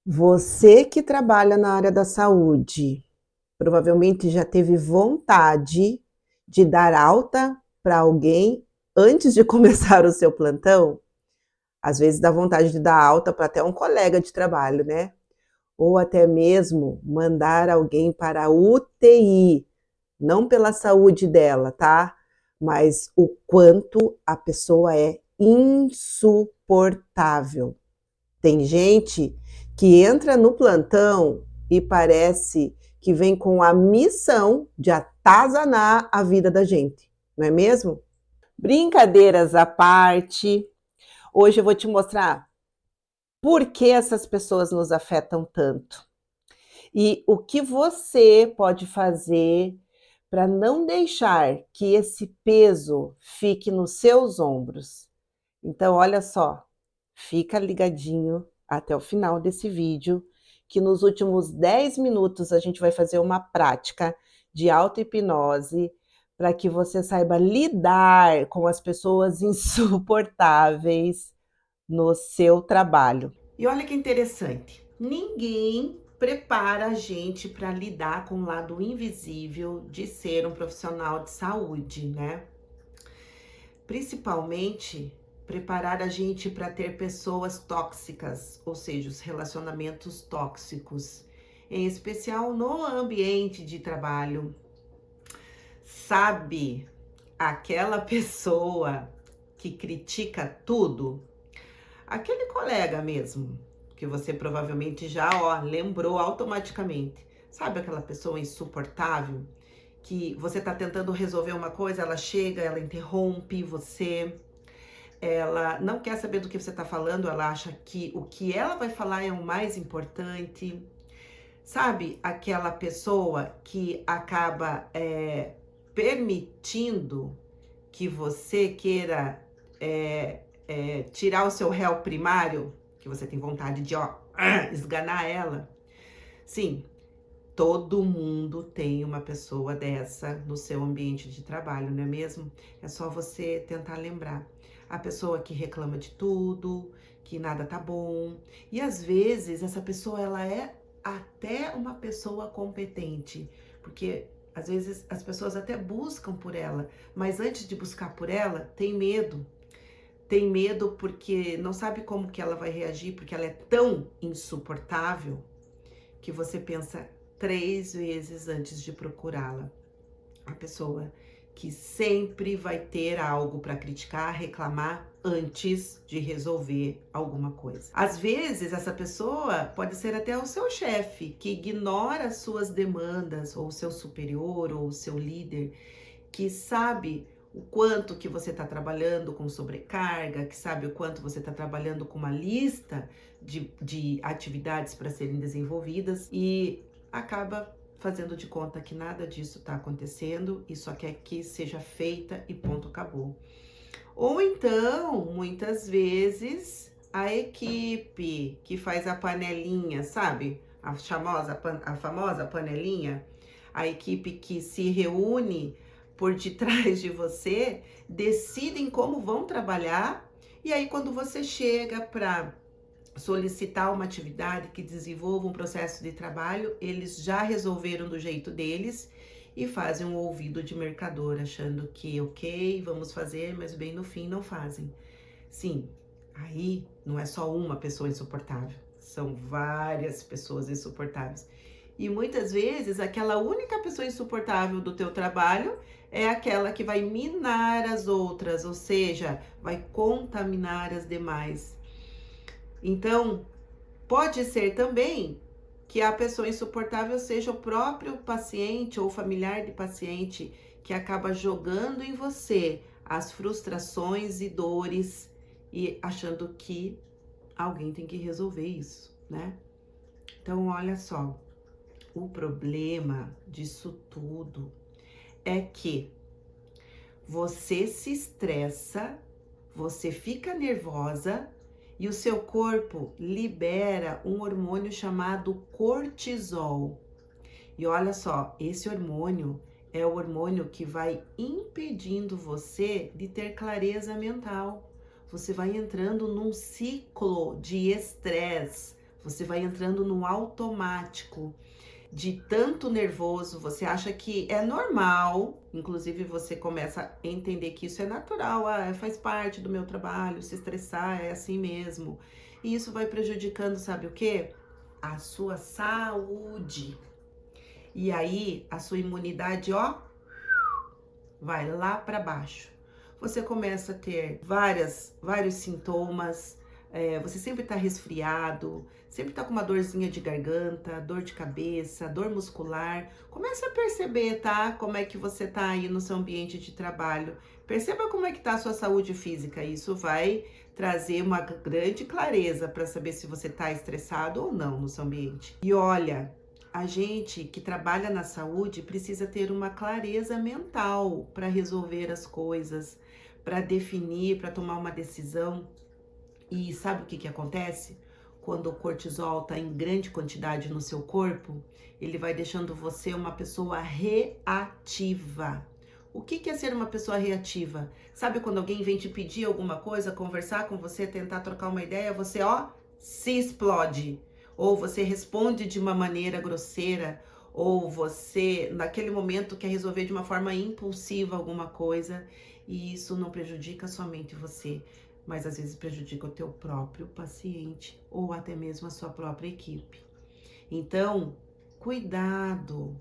Você que trabalha na área da saúde, provavelmente já teve vontade de dar alta para alguém antes de começar o seu plantão? Às vezes dá vontade de dar alta para até um colega de trabalho, né? Ou até mesmo mandar alguém para a UTI, não pela saúde dela, tá? Mas o quanto a pessoa é insuportável. Tem gente que entra no plantão e parece que vem com a missão de atazanar a vida da gente, não é mesmo? Brincadeiras à parte, hoje eu vou te mostrar por que essas pessoas nos afetam tanto e o que você pode fazer para não deixar que esse peso fique nos seus ombros. Então, olha só, fica ligadinho até o final desse vídeo, que nos últimos 10 minutos a gente vai fazer uma prática de auto-hipnose para que você saiba lidar com as pessoas insuportáveis no seu trabalho. E olha que interessante, ninguém prepara a gente para lidar com o lado invisível de ser um profissional de saúde, né? Principalmente preparar a gente para ter pessoas tóxicas, ou seja, os relacionamentos tóxicos, em especial no ambiente de trabalho. Sabe, aquela pessoa que critica tudo, aquele colega mesmo, que você provavelmente já, lembrou automaticamente. Sabe aquela pessoa insuportável que você tá tentando resolver uma coisa, ela chega, ela interrompe você, ela não quer saber do que você está falando, ela acha que o que ela vai falar é o mais importante. Sabe aquela pessoa que acaba permitindo que você queira tirar o seu réu primário, que você tem vontade de esganar ela? Sim, todo mundo tem uma pessoa dessa no seu ambiente de trabalho, não é mesmo? É só você tentar lembrar. A pessoa que reclama de tudo, que nada tá bom. E às vezes essa pessoa ela é até uma pessoa competente, porque às vezes as pessoas até buscam por ela, mas antes de buscar por ela, tem medo. Tem medo porque não sabe como que ela vai reagir, porque ela é tão insuportável que você pensa 3 vezes antes de procurá-la. A pessoa que sempre vai ter algo para criticar, reclamar antes de resolver alguma coisa. Às vezes, essa pessoa pode ser até o seu chefe, que ignora as suas demandas, ou o seu superior, ou o seu líder, que sabe o quanto que você está trabalhando com sobrecarga, que sabe o quanto você está trabalhando com uma lista de atividades para serem desenvolvidas e acaba fazendo de conta que nada disso está acontecendo e só quer que seja feita e ponto, acabou. Ou então, muitas vezes, a equipe que faz a panelinha, sabe? A famosa panelinha, a equipe que se reúne por detrás de você, decidem como vão trabalhar, e aí quando você chega para solicitar uma atividade que desenvolva um processo de trabalho, eles já resolveram do jeito deles e fazem um ouvido de mercador, achando que ok, vamos fazer, mas bem no fim não fazem. Sim, aí não é só uma pessoa insuportável, são várias pessoas insuportáveis. E muitas vezes aquela única pessoa insuportável do teu trabalho é aquela que vai minar as outras, ou seja, vai contaminar as demais. Então, pode ser também que a pessoa insuportável seja o próprio paciente ou familiar de paciente que acaba jogando em você as frustrações e dores e achando que alguém tem que resolver isso, né? Então, olha só, o problema disso tudo é que você se estressa, você fica nervosa e o seu corpo libera um hormônio chamado cortisol. E olha só, esse hormônio é o hormônio que vai impedindo você de ter clareza mental. Você vai entrando num ciclo de estresse, Você vai entrando num automático de tanto nervoso, você acha que é normal, inclusive você começa a entender que isso é natural, faz parte do meu trabalho, se estressar é assim mesmo. E isso vai prejudicando, sabe o quê? A sua saúde. E aí, a sua imunidade, ó, vai lá para baixo. Você começa a ter vários sintomas, você sempre tá resfriado, sempre tá com uma dorzinha de garganta, dor de cabeça, dor muscular. Começa a perceber, tá? Como é que você tá aí no seu ambiente de trabalho. Perceba como é que tá a sua saúde física. Isso vai trazer uma grande clareza para saber se você tá estressado ou não no seu ambiente. E olha, a gente que trabalha na saúde precisa ter uma clareza mental para resolver as coisas, para definir, para tomar uma decisão. E sabe o que acontece? Quando o cortisol está em grande quantidade no seu corpo, ele vai deixando você uma pessoa reativa. O que é ser uma pessoa reativa? Sabe quando alguém vem te pedir alguma coisa, conversar com você, tentar trocar uma ideia, você, ó, se explode. Ou você responde de uma maneira grosseira, ou você, naquele momento, quer resolver de uma forma impulsiva alguma coisa, e isso não prejudica somente você, mas às vezes prejudica o teu próprio paciente, ou até mesmo a sua própria equipe. Então, cuidado!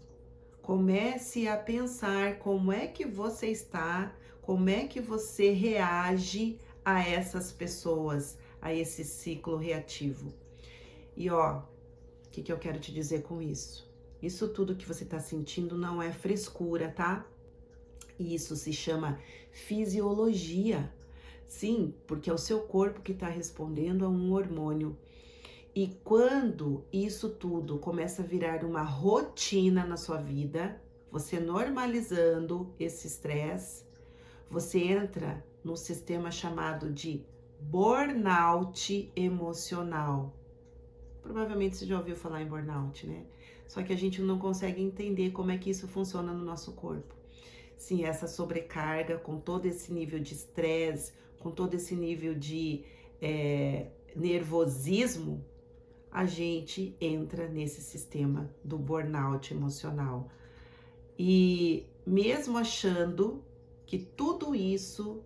Comece a pensar como é que você está, como é que você reage a essas pessoas, a esse ciclo reativo. E ó, o que eu quero te dizer com isso? Isso tudo que você está sentindo não é frescura, tá? Isso se chama fisiologia. Sim, porque é o seu corpo que está respondendo a um hormônio. E quando isso tudo começa a virar uma rotina na sua vida, você normalizando esse estresse, você entra num sistema chamado de burnout emocional. Provavelmente você já ouviu falar em burnout, né? Só que a gente não consegue entender como é que isso funciona no nosso corpo. Sim, essa sobrecarga, com todo esse nível de estresse, com todo esse nível de nervosismo, a gente entra nesse sistema do burnout emocional. E mesmo achando que tudo isso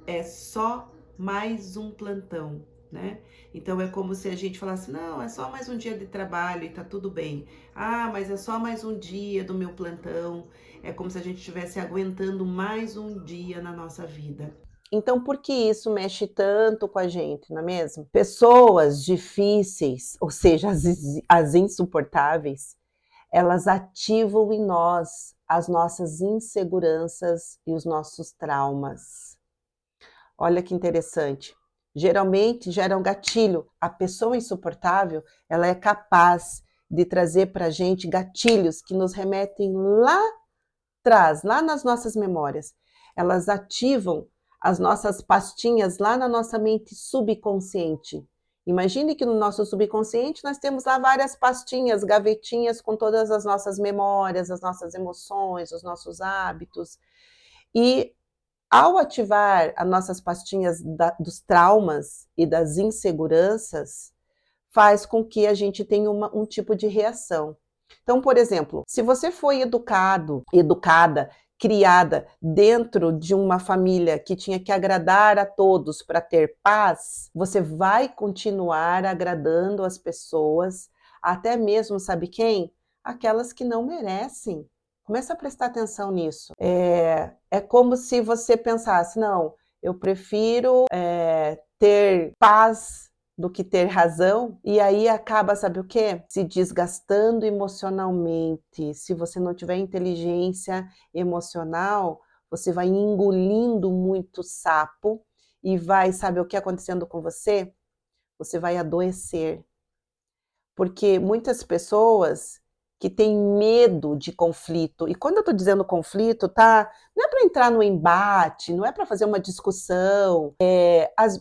é só mais um plantão, né? Então é como se a gente falasse, não, é só mais um dia de trabalho e tá tudo bem. Ah, mas é só mais um dia do meu plantão. É como se a gente estivesse aguentando mais um dia na nossa vida. Então, por que isso mexe tanto com a gente, não é mesmo? Pessoas difíceis, ou seja, as insuportáveis, elas ativam em nós as nossas inseguranças e os nossos traumas. Olha que interessante. Geralmente gera um gatilho. A pessoa insuportável, ela é capaz de trazer para a gente gatilhos que nos remetem lá atrás, lá nas nossas memórias. Elas ativam as nossas pastinhas lá na nossa mente subconsciente. Imagine que no nosso subconsciente nós temos lá várias pastinhas, gavetinhas com todas as nossas memórias, as nossas emoções, os nossos hábitos. E ao ativar as nossas pastinhas dos traumas e das inseguranças, faz com que a gente tenha um tipo de reação. Então, por exemplo, se você foi educada, criada dentro de uma família que tinha que agradar a todos para ter paz, você vai continuar agradando as pessoas, até mesmo, sabe quem? Aquelas que não merecem. Começa a prestar atenção nisso. É como se você pensasse, não, eu prefiro ter paz do que ter razão, e aí acaba, sabe o quê? Se desgastando emocionalmente. Se você não tiver inteligência emocional, você vai engolindo muito sapo e vai, sabe o que acontecendo com você? Você vai adoecer. Porque muitas pessoas que têm medo de conflito, e quando eu estou dizendo conflito, tá? Não é para entrar no embate, não é para fazer uma discussão,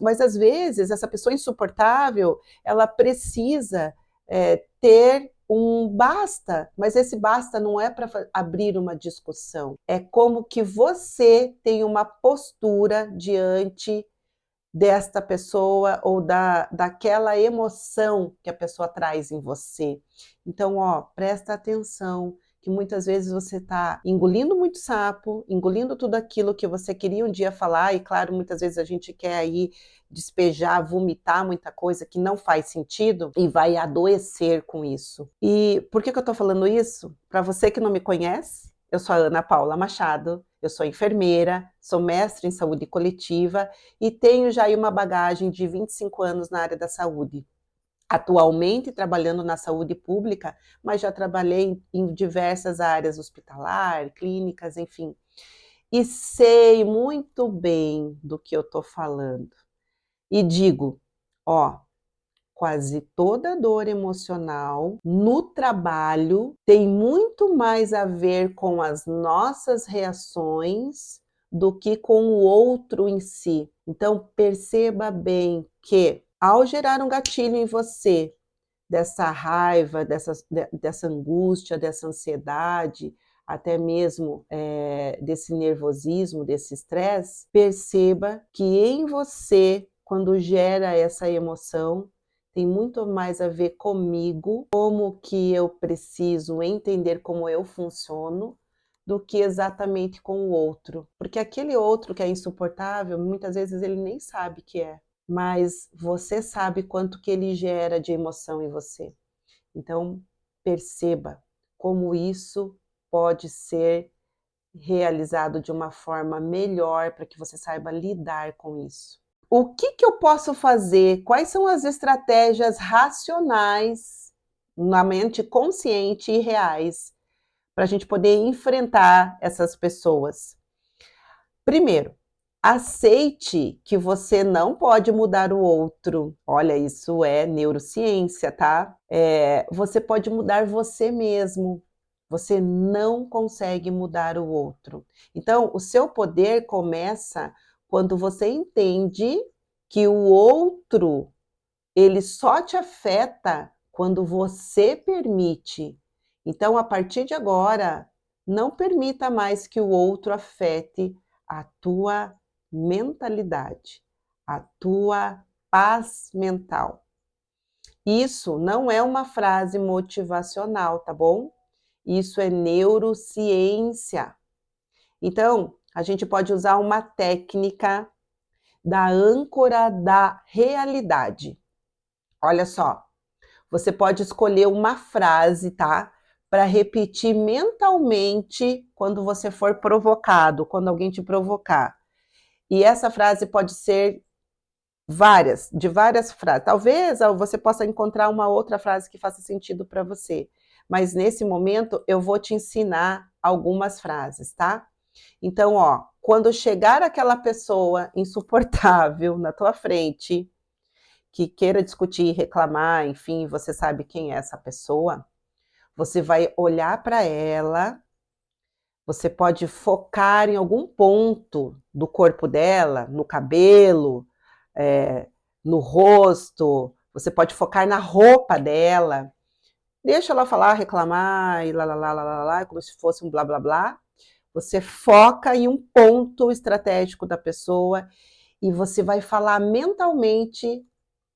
mas às vezes essa pessoa insuportável, ela precisa ter um basta, mas esse basta não é para abrir uma discussão, é como que você tem uma postura diante desta pessoa ou daquela emoção que a pessoa traz em você. Então, ó, presta atenção, que muitas vezes você está engolindo muito sapo, engolindo tudo aquilo que você queria um dia falar, e claro, muitas vezes a gente quer aí despejar, vomitar muita coisa que não faz sentido e vai adoecer com isso. E por que eu estou falando isso? Para você que não me conhece, eu sou a Ana Paula Machado, eu sou enfermeira, sou mestre em saúde coletiva e tenho já aí uma bagagem de 25 anos na área da saúde. Atualmente trabalhando na saúde pública, mas já trabalhei em diversas áreas hospitalar, clínicas, enfim. E sei muito bem do que eu estou falando. E digo, ó, quase toda dor emocional no trabalho tem muito mais a ver com as nossas reações do que com o outro em si. Então, perceba bem que, ao gerar um gatilho em você, dessa raiva, dessa angústia, dessa ansiedade, até mesmo desse nervosismo, desse estresse, perceba que em você, quando gera essa emoção, tem muito mais a ver comigo, como que eu preciso entender como eu funciono, do que exatamente com o outro. Porque aquele outro que é insuportável, muitas vezes ele nem sabe que é, mas você sabe quanto que ele gera de emoção em você. Então, perceba como isso pode ser realizado de uma forma melhor para que você saiba lidar com isso. O que eu posso fazer? Quais são as estratégias racionais, na mente consciente e reais, para a gente poder enfrentar essas pessoas? Primeiro, aceite que você não pode mudar o outro. Olha, isso é neurociência, tá? Você pode mudar você mesmo. Você não consegue mudar o outro. Então, o seu poder começa quando você entende que o outro, ele só te afeta quando você permite. Então, a partir de agora, não permita mais que o outro afete a tua mentalidade, a tua paz mental. Isso não é uma frase motivacional, tá bom? Isso é neurociência. Então, a gente pode usar uma técnica da âncora da realidade. Olha só, você pode escolher uma frase, tá? Para repetir mentalmente quando você for provocado, quando alguém te provocar. E essa frase pode ser de várias frases. Talvez você possa encontrar uma outra frase que faça sentido para você. Mas nesse momento eu vou te ensinar algumas frases, tá? Então, ó, quando chegar aquela pessoa insuportável na tua frente, que queira discutir, reclamar, enfim, você sabe quem é essa pessoa, você vai olhar para ela, você pode focar em algum ponto do corpo dela, no cabelo, no rosto, você pode focar na roupa dela, deixa ela falar, reclamar, e lá, como se fosse um blá blá blá. Você foca em um ponto estratégico da pessoa e você vai falar mentalmente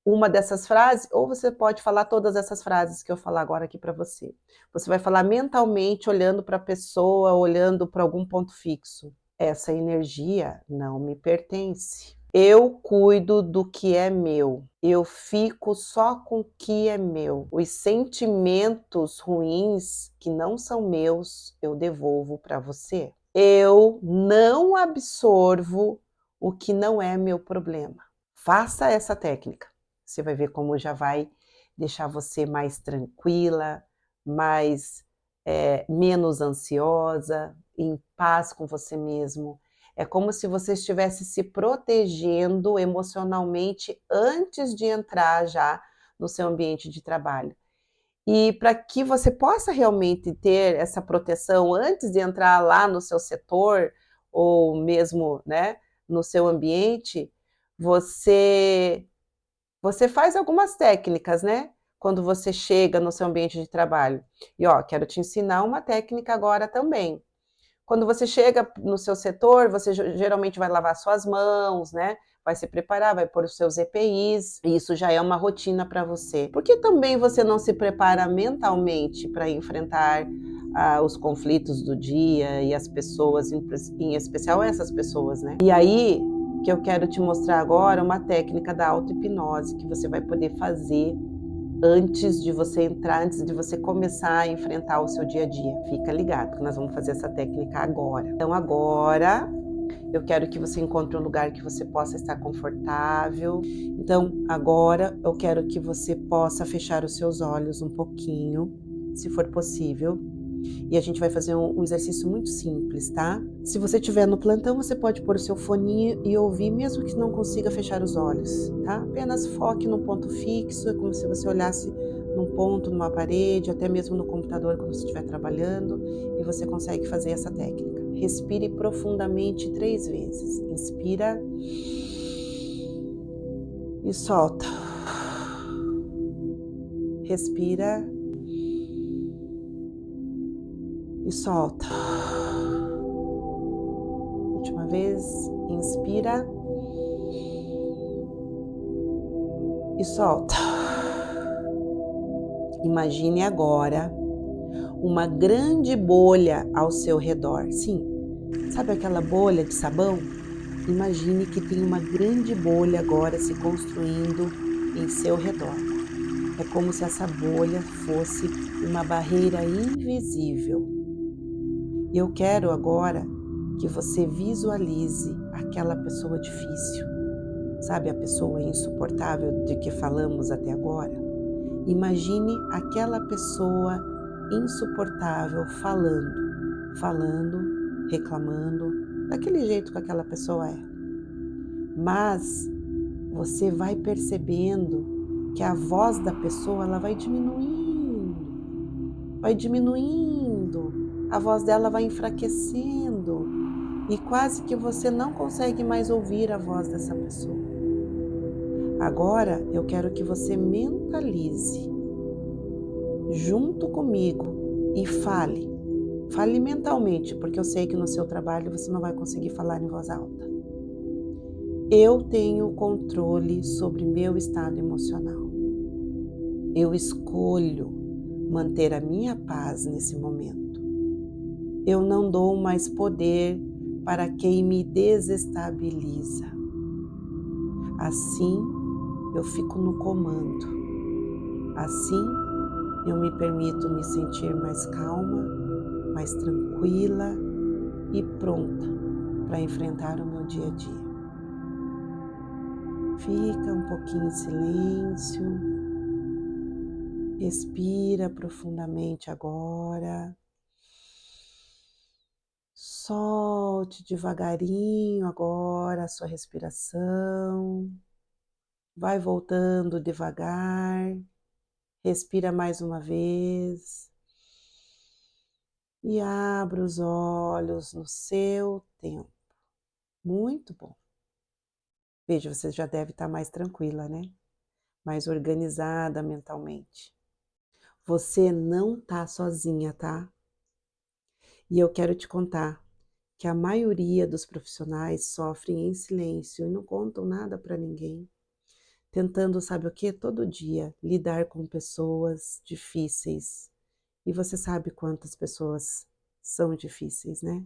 uma dessas frases, ou você pode falar todas essas frases que eu falar agora aqui para você. Você vai falar mentalmente, olhando para a pessoa, olhando para algum ponto fixo. Essa energia não me pertence. Eu cuido do que é meu. Eu fico só com o que é meu. Os sentimentos ruins que não são meus, eu devolvo para você. Eu não absorvo o que não é meu problema. Faça essa técnica. Você vai ver como já vai deixar você mais tranquila, menos ansiosa, em paz com você mesmo. É como se você estivesse se protegendo emocionalmente antes de entrar já no seu ambiente de trabalho. E para que você possa realmente ter essa proteção antes de entrar lá no seu setor, ou mesmo, né, no seu ambiente, você faz algumas técnicas, né? Quando você chega no seu ambiente de trabalho. E ó, quero te ensinar uma técnica agora também. Quando você chega no seu setor, você geralmente vai lavar suas mãos, né? Vai se preparar, vai pôr os seus EPIs, e isso já é uma rotina para você. Por que também você não se prepara mentalmente para enfrentar os conflitos do dia e as pessoas, em especial essas pessoas, né? E aí, que eu quero te mostrar agora uma técnica da auto-hipnose que você vai poder fazer antes de você entrar, antes de você começar a enfrentar o seu dia a dia. Fica ligado que nós vamos fazer essa técnica agora. Então agora eu quero que você encontre um lugar que você possa estar confortável. Então agora eu quero que você possa fechar os seus olhos um pouquinho, se for possível. E a gente vai fazer um exercício muito simples, tá? Se você estiver no plantão, você pode pôr o seu foninho e ouvir, mesmo que não consiga fechar os olhos, tá? Apenas foque no ponto fixo, é como se você olhasse num ponto, numa parede, até mesmo no computador quando você estiver trabalhando, e você consegue fazer essa técnica. Respire profundamente 3 vezes. Inspira e solta. Respira e solta. Última vez, inspira e solta. Imagine agora uma grande bolha ao seu redor. Sim, sabe aquela bolha de sabão? Imagine que tem uma grande bolha agora se construindo em seu redor. É como se essa bolha fosse uma barreira invisível. E eu quero agora que você visualize aquela pessoa difícil. Sabe a pessoa insuportável de que falamos até agora? Imagine aquela pessoa insuportável falando, reclamando, daquele jeito que aquela pessoa é. Mas você vai percebendo que a voz da pessoa ela vai diminuindo, a voz dela vai enfraquecendo e quase que você não consegue mais ouvir a voz dessa pessoa. Agora eu quero que você mentalize junto comigo e fale. Fale mentalmente, porque eu sei que no seu trabalho você não vai conseguir falar em voz alta. Eu tenho controle sobre meu estado emocional. Eu escolho manter a minha paz nesse momento. Eu não dou mais poder para quem me desestabiliza. Assim, eu fico no comando. Assim, eu me permito me sentir mais calma, mais tranquila e pronta para enfrentar o meu dia a dia. Fica um pouquinho em silêncio, respira profundamente agora, solte devagarinho agora a sua respiração, vai voltando devagar, respira mais uma vez e abra os olhos no seu tempo. Muito bom. Veja, você já deve estar mais tranquila, né? Mais organizada mentalmente. Você não tá sozinha, tá? E eu quero te contar que a maioria dos profissionais sofrem em silêncio e não contam nada para ninguém, tentando, sabe o que? Todo dia lidar com pessoas difíceis. E você sabe quantas pessoas são difíceis, né?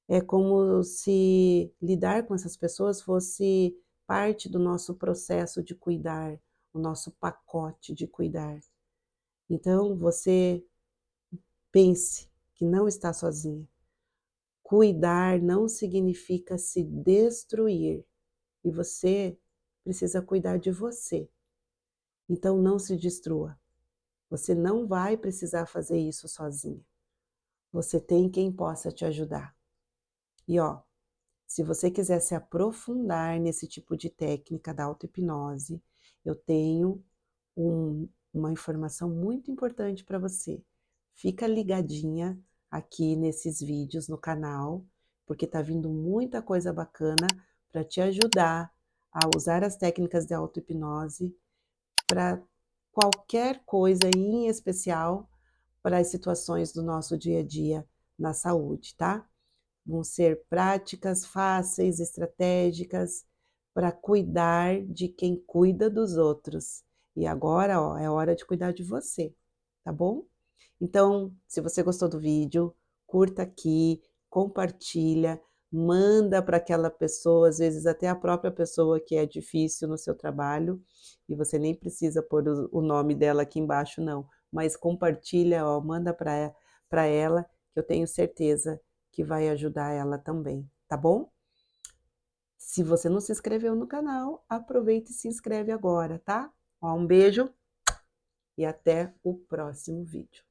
É como se lidar com essas pessoas fosse parte do nosso processo de cuidar, o nosso pacote de cuidar. Então, você pense que não está sozinha. Cuidar não significa se destruir. E você precisa cuidar de você. Então, não se destrua. Você não vai precisar fazer isso sozinha. Você tem quem possa te ajudar. E ó, se você quiser se aprofundar nesse tipo de técnica da auto-hipnose, eu tenho uma informação muito importante para você. Fica ligadinha aqui nesses vídeos no canal, porque tá vindo muita coisa bacana para te ajudar a usar as técnicas de auto-hipnose para qualquer coisa, em especial para as situações do nosso dia a dia na saúde, tá? vão ser práticas fáceis, estratégicas, para cuidar de quem cuida dos outros. E agora, ó, é hora de cuidar de você, tá bom? Então, se você gostou do vídeo, curta aqui, compartilha, manda para aquela pessoa, às vezes até a própria pessoa que é difícil no seu trabalho, e você nem precisa pôr o nome dela aqui embaixo, não, mas compartilha, ó, manda para ela, que eu tenho certeza que vai ajudar ela também, tá bom? Se você não se inscreveu no canal, aproveita e se inscreve agora, tá? Ó, um beijo e até o próximo vídeo.